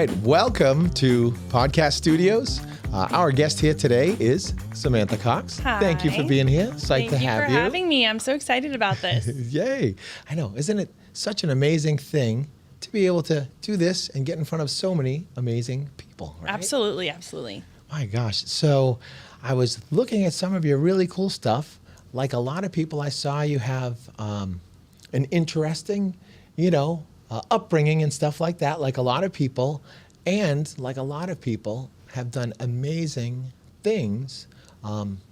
right. Welcome to Podcast Studios. Our guest here today is Samantha Cox. Hi. Thank you for being here. Psyched Thank to you have for you. having me. I'm so excited about this. Yay. I know. Isn't it such an amazing thing to be able to do this and get in front of so many amazing people, right? Absolutely, absolutely. My gosh. So I was looking at some of your really cool stuff. Like a lot of people, I saw you have an interesting, upbringing and stuff like that, like a lot of people. And like a lot of people have done amazing things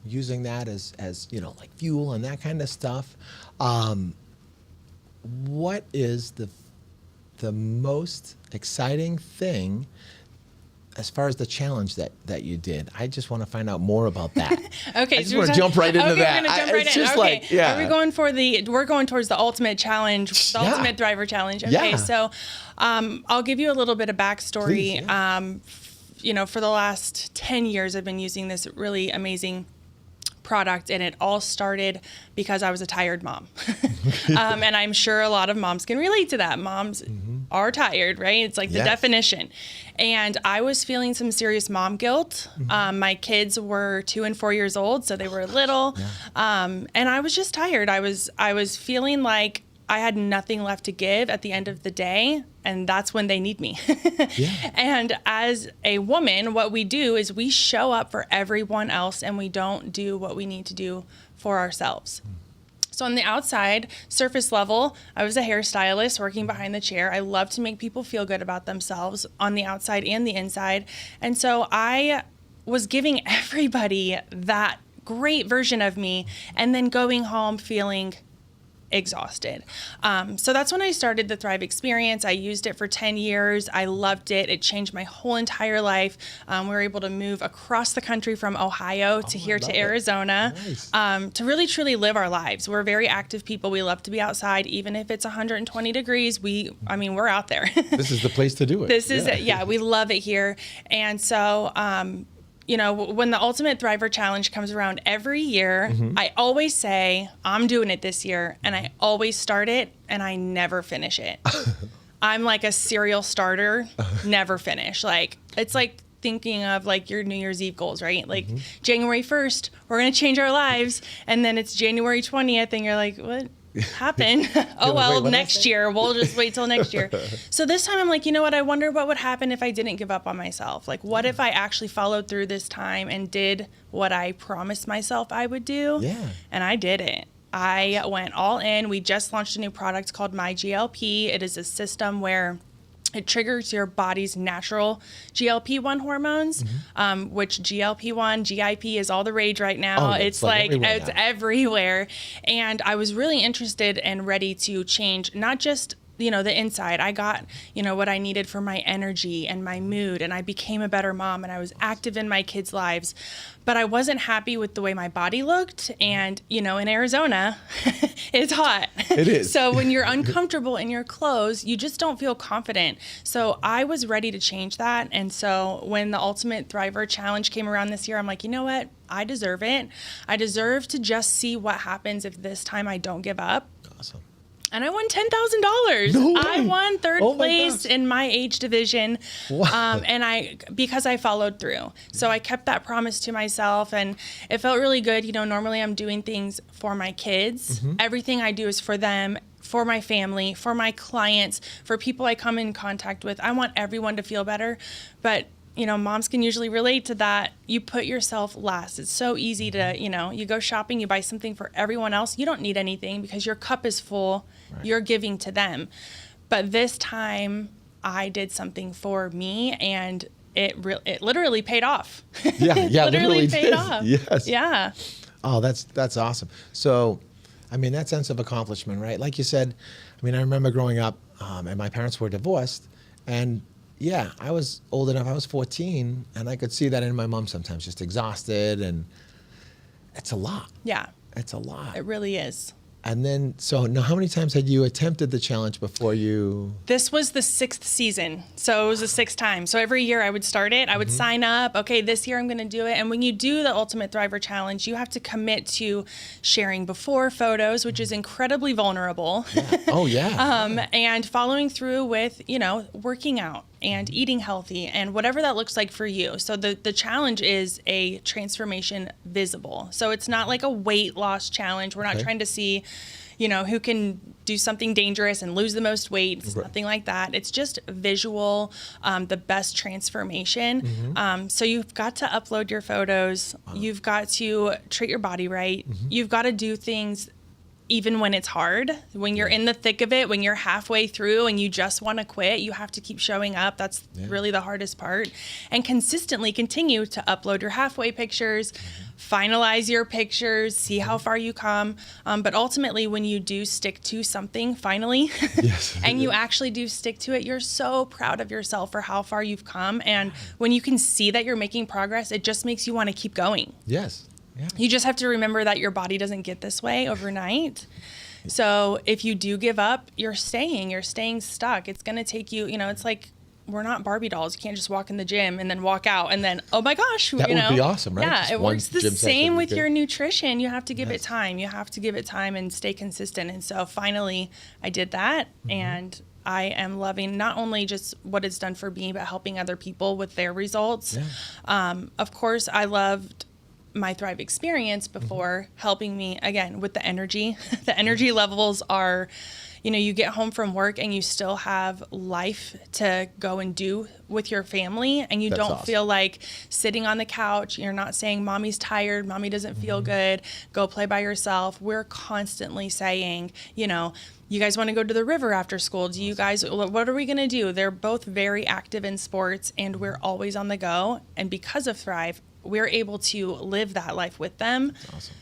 using that as like fuel and that kind of stuff. What is the most exciting thing as far as the challenge that you did? I just want to find out more about that. Okay. I just want to jump right into that. We're going to jump right in. Just okay. like, yeah. Are we going we're going towards the ultimate challenge, the ultimate thriver challenge. Okay. Yeah. So I'll give you a little bit of backstory. Please, yeah. For the last 10 years, I've been using this really amazing product, and it all started because I was a tired mom. And I'm sure a lot of moms can relate to that. Moms are tired, right? It's like the definition. And I was feeling some serious mom guilt. My kids were 2 and 4 years old, so they were little. Yeah. And I was just tired. I was feeling like I had nothing left to give at the end of the day, and that's when they need me. Yeah. And as a woman, what we do is we show up for everyone else, and we don't do what we need to do for ourselves. So on the outside, surface level, I was a hairstylist working behind the chair. I love to make people feel good about themselves on the outside and the inside. And so I was giving everybody that great version of me, and then going home feeling exhausted. So that's when I started the Thrive Experience. I used it for 10 years. I loved it. It changed my whole entire life. We were able to move across the country from Ohio to here to Arizona, to really truly live our lives. We're very active people. We love to be outside, even if it's 120 degrees. We're out there. This is the place to do it. This is it. Yeah, we love it here. And so, when the Ultimate Thriver Challenge comes around every year, I always say, I'm doing it this year. And I always start it and I never finish it. I'm like a serial starter, never finish. It's like thinking of like your New Year's Eve goals, right? Like January 1st, we're going to change our lives. And then it's January 20th and you're like, what happened? Next year. We'll just wait till next year. So this time I'm like, you know what? I wonder what would happen if I didn't give up on myself. Like, what if I actually followed through this time and did what I promised myself I would do? Yeah. And I did it. I went all in. We just launched a new product called My GLP. It is a system where it triggers your body's natural GLP-1 hormones, which GLP-1, GIP is all the rage right now. It's everywhere. And I was really interested and ready to change, not just the inside. I got, what I needed for my energy and my mood, and I became a better mom, and I was active in my kids' lives. But I wasn't happy with the way my body looked. And, in Arizona, it's hot. It is. So when you're uncomfortable in your clothes, you just don't feel confident. So I was ready to change that. And so when the Ultimate Thriver Challenge came around this year, I'm like, you know what? I deserve it. I deserve to just see what happens if this time I don't give up. Awesome. And I won $10,000. No way. I won third place in my age division. Wow. Because I followed through. So I kept that promise to myself, and it felt really good. Normally I'm doing things for my kids. Everything I do is for them, for my family, for my clients, for people I come in contact with. I want everyone to feel better. But moms can usually relate to that. You put yourself last. It's so easy to, you go shopping, you buy something for everyone else. You don't need anything because your cup is full. Right. You're giving to them. But this time I did something for me, and it literally paid off. Yeah, literally paid off. Yes. Yeah. Oh, that's awesome. So, that sense of accomplishment, right? Like you said, I remember growing up, and my parents were divorced, and yeah, I was old enough. I was 14, and I could see that in my mom sometimes, just exhausted, and it's a lot. Yeah. It's a lot. It really is. And then, so now how many times had you attempted the challenge before you? This was the 6th season. So it was the 6th time. So every year I would start it. I would sign up. Okay, this year I'm going to do it. And when you do the Ultimate Thriver Challenge, you have to commit to sharing before photos, which is incredibly vulnerable. Yeah. Oh, yeah. And following through with, working out. and eating healthy and whatever that looks like for you. So the challenge is a transformation visible. So it's not like a weight loss challenge. We're not trying to see, who can do something dangerous and lose the most weight. It's nothing like that. It's just visual, the best transformation. So you've got to upload your photos. You've got to treat your body right. You've got to do things even when it's hard, when you're in the thick of it, when you're halfway through and you just want to quit, you have to keep showing up. That's really the hardest part. And consistently continue to upload your halfway pictures, finalize your pictures, see how far you come. But ultimately, when you do stick to something finally, and you actually do stick to it, you're so proud of yourself for how far you've come. And when you can see that you're making progress, it just makes you want to keep going. Yes. Yeah. You just have to remember that your body doesn't get this way overnight. So if you do give up, you're staying stuck. It's going to take you, it's like we're not Barbie dolls. You can't just walk in the gym and then walk out and then, oh my gosh, that would be awesome, right? Yeah, Just it one works the gym same session with would be your good. nutrition. You have to give it time. You have to give it time and stay consistent. And so finally I did that, and I am loving not only just what it's done for me, but helping other people with their results. Of course, I loved my Thrive experience before helping me again with the energy. The energy levels are, you get home from work and you still have life to go and do with your family, and you don't feel like sitting on the couch. You're not saying mommy's tired, mommy doesn't feel good, go play by yourself. We're constantly saying, you guys want to go to the river after school? Do you guys, what are we going to do? They're both very active in sports, and we're always on the go. And because of Thrive, we're able to live that life with them. That's awesome.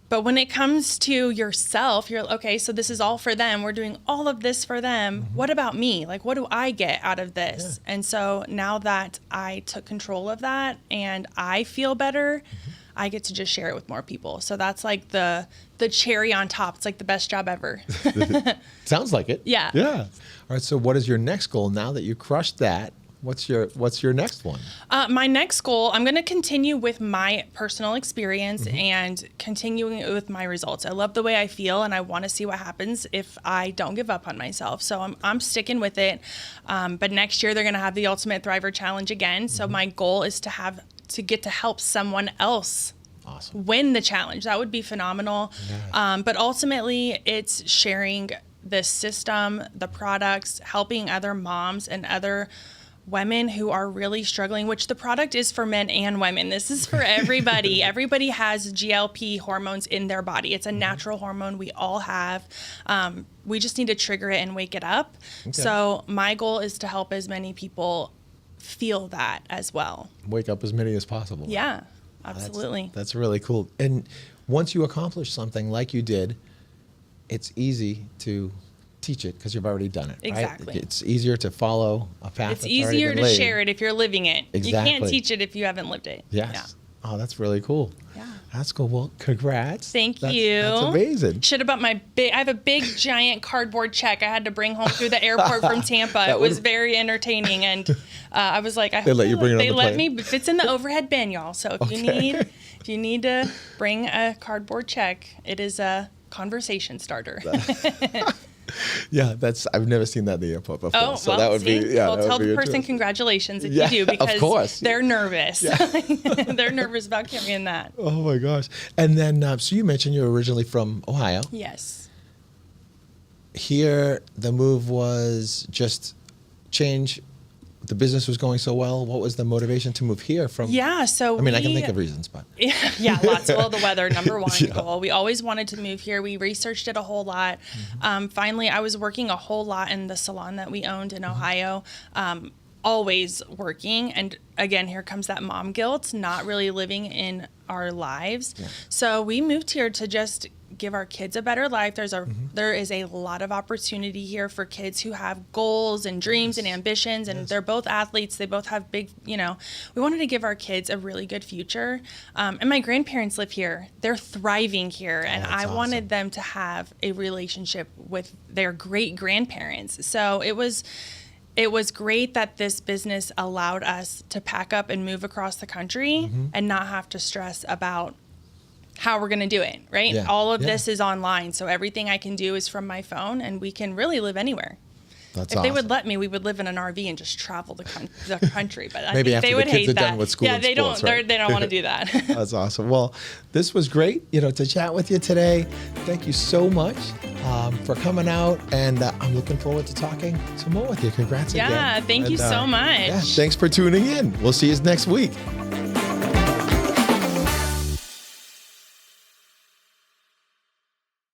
But when it comes to yourself, you're okay, so this is all for them. We're doing all of this for them. What about me? Like, what do I get out of this? And so now that I took control of that and I feel better, I get to just share it with more people. So that's like the cherry on top. It's like the best job ever. Sounds like it. Yeah. Yeah. All right. So what is your next goal now that you crushed that? What's your next one? My next goal, I'm going to continue with my personal experience and continuing with my results. I love the way I feel, and I want to see what happens if I don't give up on myself. So I'm sticking with it. But next year they're going to have the Ultimate Thriver Challenge again. So my goal is to get to help someone else win the challenge. That would be phenomenal. But ultimately, it's sharing the system, the products, helping other moms and other women who are really struggling, which the product is for men and women. This is for everybody. Everybody has GLP hormones in their body. It's a natural hormone we all have. We just need to trigger it and wake it up. So my goal is to help as many people feel that as well. Wake up as many as possible. Yeah, absolutely. That's really cool. And once you accomplish something like you did, it's easy to teach it because you've already done it. Exactly. Right? It's easier to follow a path. It's easier to share it if you're living it. Exactly. You can't teach it if you haven't lived it. Yes. Yeah. Oh, that's really cool. Yeah. That's cool. Well, congrats. Thank you. That's amazing. Should have bought I have a big giant cardboard check I had to bring home through the airport from Tampa. It was very entertaining, and I was like, They let you bring it on the plane? me. It fits in the overhead bin, y'all. So if you need to bring a cardboard check, it is a conversation starter. Yeah, I've never seen that in the airport before. Oh, so well, that would see? be, yeah. Well, that tell would be the person interesting. congratulations if Yeah, you do, because of course. they're nervous. Yeah. They're nervous about carrying that. Oh my gosh. And then, so you mentioned you're originally from Ohio. Yes. Here, the move was just change. The business was going so well. What was the motivation to move here from? Yeah, so I can think of reasons, but. Yeah, lots. Well, the weather, number one goal. We always wanted to move here. We researched it a whole lot. Finally, I was working a whole lot in the salon that we owned in Ohio. Always working. And again, here comes that mom guilt, not really living in our lives. Yeah. So we moved here to just give our kids a better life. There is a lot of opportunity here for kids who have goals and dreams and ambitions, and they're both athletes. They both have big, we wanted to give our kids a really good future. And my grandparents live here. They're thriving here, and I wanted them to have a relationship with their great grandparents. So it was great that this business allowed us to pack up and move across the country and not have to stress about how we're going to do it, right? Yeah. All of this is online. So everything I can do is from my phone, and we can really live anywhere. That's if awesome. they would let me, we would live in an RV and just travel the country. But I Maybe think after they the would kids hate are that. done with school yeah, and they sports, don't. right? They don't want to do that. That's awesome. Well, this was great, to chat with you today. Thank you so much for coming out, and I'm looking forward to talking some more with you. Congrats again. Yeah, thank you And, so much. Yeah, thanks for tuning in. We'll see you next week.